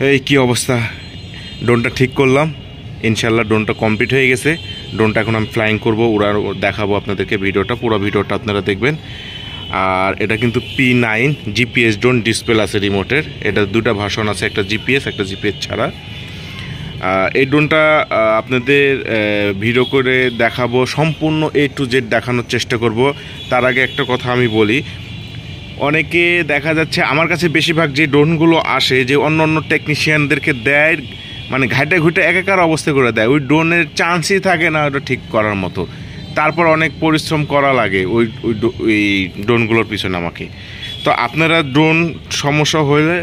এই কি অবস্থা, ড্রোনটা ঠিক করলাম, ইনশাল্লাহ ড্রোনটা কমপ্লিট হয়ে গেছে। ড্রোনটা এখন আমি ফ্লাইং করবো, ওরা দেখাবো আপনাদেরকে ভিডিওটা, পুরো ভিডিওটা আপনারা দেখবেন। আর এটা কিন্তু P9 জিপিএস ড্রোন, ডিসপ্লে আছে রিমোটের। এটা দুটা ভার্সন আছে, একটা জিপিএস একটা জিপিএস ছাড়া। এই ড্রোনটা আপনাদের ভিডিও করে দেখাবো, সম্পূর্ণ A to Z দেখানোর চেষ্টা করব। তার আগে একটা কথা আমি বলি, অনেকে দেখা যাচ্ছে আমার কাছে বেশিরভাগ যে ড্রোনগুলো আসে, যে অন্য অন্য টেকনিশিয়ানদেরকে দেয়, মানে ঘাটে ঘুটে একাকার অবস্থা করে দেয়, ওই ড্রোনের চান্সই থাকে না ওটা ঠিক করার মতো। তারপর অনেক পরিশ্রম করা লাগে ওই ড্রোনগুলোর পিছনে আমাকে। তো আপনারা ড্রোন সমস্যা হলে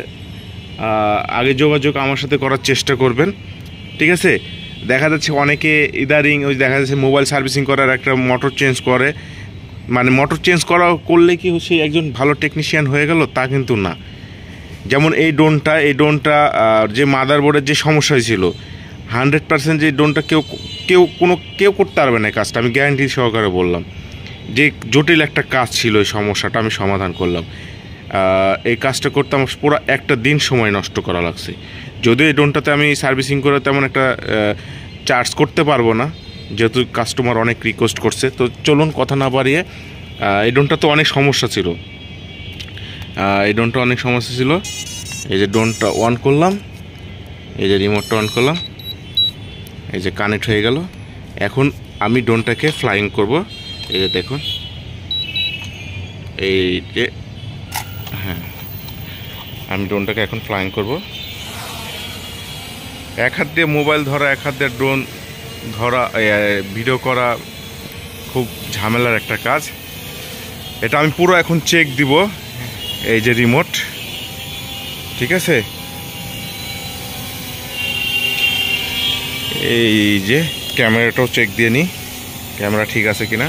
আগে যোগাযোগ আমার সাথে করার চেষ্টা করবেন, ঠিক আছে? দেখা যাচ্ছে অনেকে ইদারিং ওই দেখা যাচ্ছে মোবাইল সার্ভিসিং করার একটা মোটর চেঞ্জ করে, মানে মোটর চেঞ্জ করলে কি সে একজন ভালো টেকনিশিয়ান হয়ে গেল, তা কিন্তু না। যেমন এই ড্রোনটা যে মাদারবোর্ডের যে সমস্যা ছিল, 100% যে ড্রোনটা কেউ করতে পারবে না কাজটা, আমি গ্যারান্টি সহকারে বললাম। যে জটিল একটা কাজ ছিল, এই সমস্যাটা আমি সমাধান করলাম। এই কাজটা করতে আমার পুরো একটা দিন সময় নষ্ট করা লাগছে। যদিও এই ড্রোনটাতে আমি সার্ভিসিং করে তেমন একটা চার্জ করতে পারবো না, যেহেতু কাস্টমার অনেক রিকোয়েস্ট করছে। তো চলুন কথা না বাড়িয়ে, এই ড্রোনটা তো অনেক সমস্যা ছিল, এই যে ড্রোনটা অন করলাম, এই যে রিমোটটা অন করলাম, এই যে কানেক্ট হয়ে গেল। এখন আমি ড্রোনটাকে ফ্লাইং করব। এই যে দেখুন, এই যে হ্যাঁ, আমি ড্রোনটাকে এখন ফ্লাইং করব। এক হাত দিয়ে মোবাইল ধরা, এক হাত দিয়ে ড্রোন ধরা, ভিডিও করা খুব ঝামেলার একটা কাজ। এটা আমি পুরো এখন চেক দিব। এই যে রিমোট, ঠিক আছে, এই যে ক্যামেরাটাও চেক দিয়ে নিই, ক্যামেরা ঠিক আছে কিনা।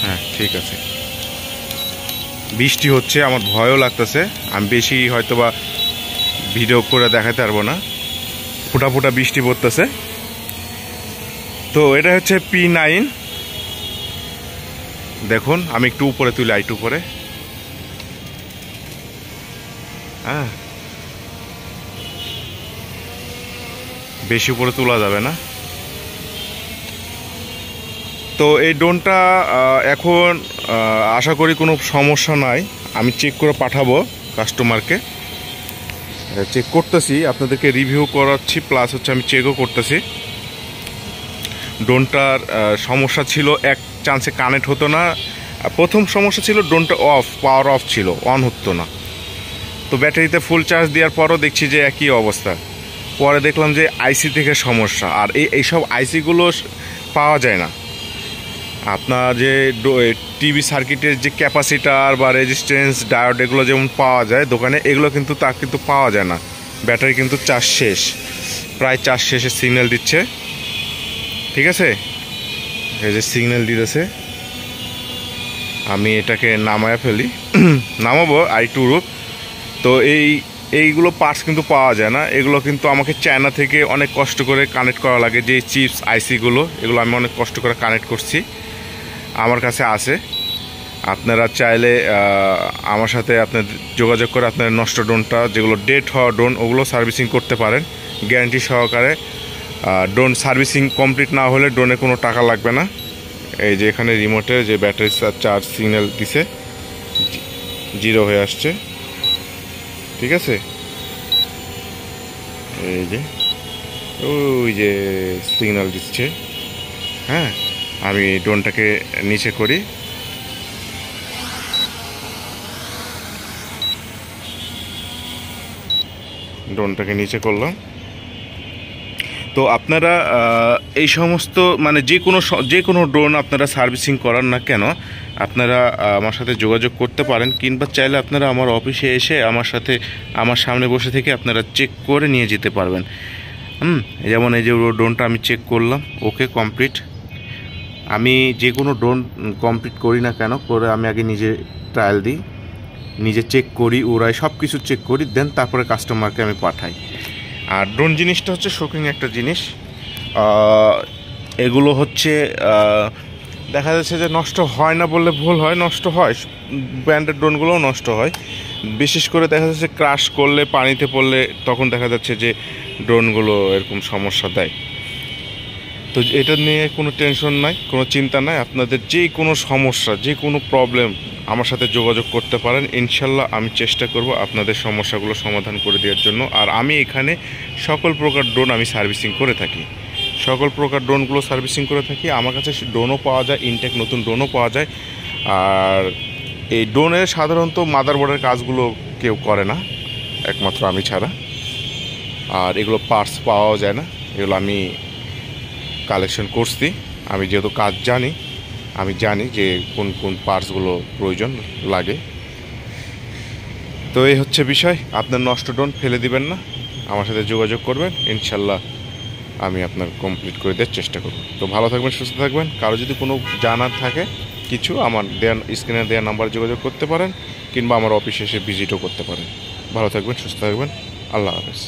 হ্যাঁ, ঠিক আছে। বৃষ্টি হচ্ছে, আমার ভয়ও লাগতেছে, আমি বেশি হয়তোবা ভিডিও করে দেখাতে পারবো না, ফোঁটা ফোঁটা বৃষ্টি পড়তেছে। তো এটা হচ্ছে P9। দেখুন আমি একটু উপরে তুলি, আইটু উপরে, হ্যাঁ, বেশি উপরে তোলা যাবে না। তো এই ড্রোনটা এখন আশা করি কোনো সমস্যা নাই, আমি চেক করে পাঠাবো কাস্টমারকে। চেক করতেছি, আপনাদেরকে রিভিউ করাচ্ছি, প্লাস হচ্ছে আমি চেকও করতেছি। ড্রোনটার সমস্যা ছিল, এক চান্সে কানেক্ট হতো না। প্রথম সমস্যা ছিল ড্রোনটা পাওয়ার অফ ছিল, অন হতো না। তো ব্যাটারিতে ফুল চার্জ দেওয়ার পরও দেখছি যে একই অবস্থা। পরে দেখলাম যে আইসি থেকে সমস্যা, আর এইসব আইসিগুলো পাওয়া যায় না। আপনার যে টিভি সার্কিটের যে ক্যাপাসিটার বা রেজিস্ট্যান্স ডায়োড এগুলো যেমন পাওয়া যায় দোকানে, এগুলো কিন্তু পাওয়া যায় না। ব্যাটারি কিন্তু চার্জ শেষ, প্রায় চার্জ শেষে সিগন্যাল দিচ্ছে, ঠিক আছে? এই যে সিগন্যাল দিতেছে, আমি এটাকে নামায় ফেলি, নামাবো I2 রূপ। তো এইগুলো পার্টস কিন্তু পাওয়া যায় না, এগুলো কিন্তু আমাকে চায়না থেকে অনেক কষ্ট করে কানেক্ট করা লাগে। যে চিপস আইসিগুলো, এগুলো আমি অনেক কষ্ট করে কানেক্ট করছি, আমার কাছে আছে। আপনারা চাইলে আমার সাথে আপনার যোগাযোগ করে আপনার নষ্ট ড্রোনটা, যেগুলো ডেট হওয়া ড্রোন, ওগুলো সার্ভিসিং করতে পারেন গ্যারান্টি সহকারে। ড্রোন সার্ভিসিং কমপ্লিট না হলে ড্রোনে কোনো টাকা লাগবে না। এই যে এখানে রিমোটে যে ব্যাটারি চার্জ সিগন্যাল দিছে, 0 হয়ে আসছে, ঠিক আছে? এই যে ওই যে সিগন্যাল দিচ্ছে। হ্যাঁ, আমি ড্রোনটাকে নিচে করি, ড্রোনটাকে নিচে করলাম। তো আপনারা এই সমস্ত মানে যে কোনো ড্রোন আপনারা সার্ভিসিং করান না কেন, আপনারা আমার সাথে যোগাযোগ করতে পারেন, কিংবা চাইলে আপনারা আমার অফিসে এসে আমার সামনে বসে থেকে আপনারা চেক করে নিয়ে যেতে পারবেন। যেমন এই যে ড্রোনটা আমি চেক করলাম, ওকে কমপ্লিট। আমি যে কোনো ড্রোন কমপ্লিট করি না কেন, করে আমি আগে নিজে ট্রায়াল দিই, নিজে চেক করি, ওরাই সব কিছু চেক করি, দেন তারপরে কাস্টমারকে আমি পাঠাই। আর ড্রোন জিনিসটা হচ্ছে শৌখিন একটা জিনিস। এগুলো হচ্ছে দেখা যাচ্ছে যে নষ্ট হয় না বললে ভুল হয়, নষ্ট হয়, ব্র্যান্ডেড ড্রোনগুলোও নষ্ট হয়। বিশেষ করে দেখা যাচ্ছে ক্রাশ করলে, পানিতে পড়লে তখন দেখা যাচ্ছে যে ড্রোনগুলো এরকম সমস্যা দেয়। তো এটা নিয়ে কোনো টেনশন নাই, কোনো চিন্তা নাই। আপনাদের যে কোনো সমস্যা, যে কোনো প্রবলেম আমার সাথে যোগাযোগ করতে পারেন। ইনশাল্লাহ আমি চেষ্টা করব আপনাদের সমস্যাগুলো সমাধান করে দেওয়ার জন্য। আর আমি এখানে সকল প্রকার ড্রোন আমি সার্ভিসিং করে থাকি, সকল প্রকার ড্রোনগুলো সার্ভিসিং করে থাকি। আমার কাছে ড্রোনও পাওয়া যায়, ইনটেক নতুন ড্রোনও পাওয়া যায়। আর এই ড্রোনের সাধারণত মাদারবোর্ডের কাজগুলো কেউ করে না, একমাত্র আমি ছাড়া। আর এগুলো পার্টস পাওয়াও যায় না, এগুলো আমি কালেকশন করছি। আমি যেহেতু কাজ জানি, আমি জানি যে কোন কোন পার্টসগুলো প্রয়োজন লাগে। তো এই হচ্ছে বিষয়। আপনার নষ্ট ড্রোন ফেলে দিবেন না, আমার সাথে যোগাযোগ করবেন, ইনশাল্লাহ আমি আপনার কমপ্লিট করে দেওয়ার চেষ্টা করব। তো ভালো থাকবেন, সুস্থ থাকবেন। কারো যদি কোনো জানার থাকে কিছু, আমার স্ক্রিনে দেওয়া নাম্বারে যোগাযোগ করতে পারেন, কিংবা আমার অফিসে এসে ভিজিটও করতে পারেন। ভালো থাকবেন, সুস্থ থাকবেন। আল্লাহ হাফেজ।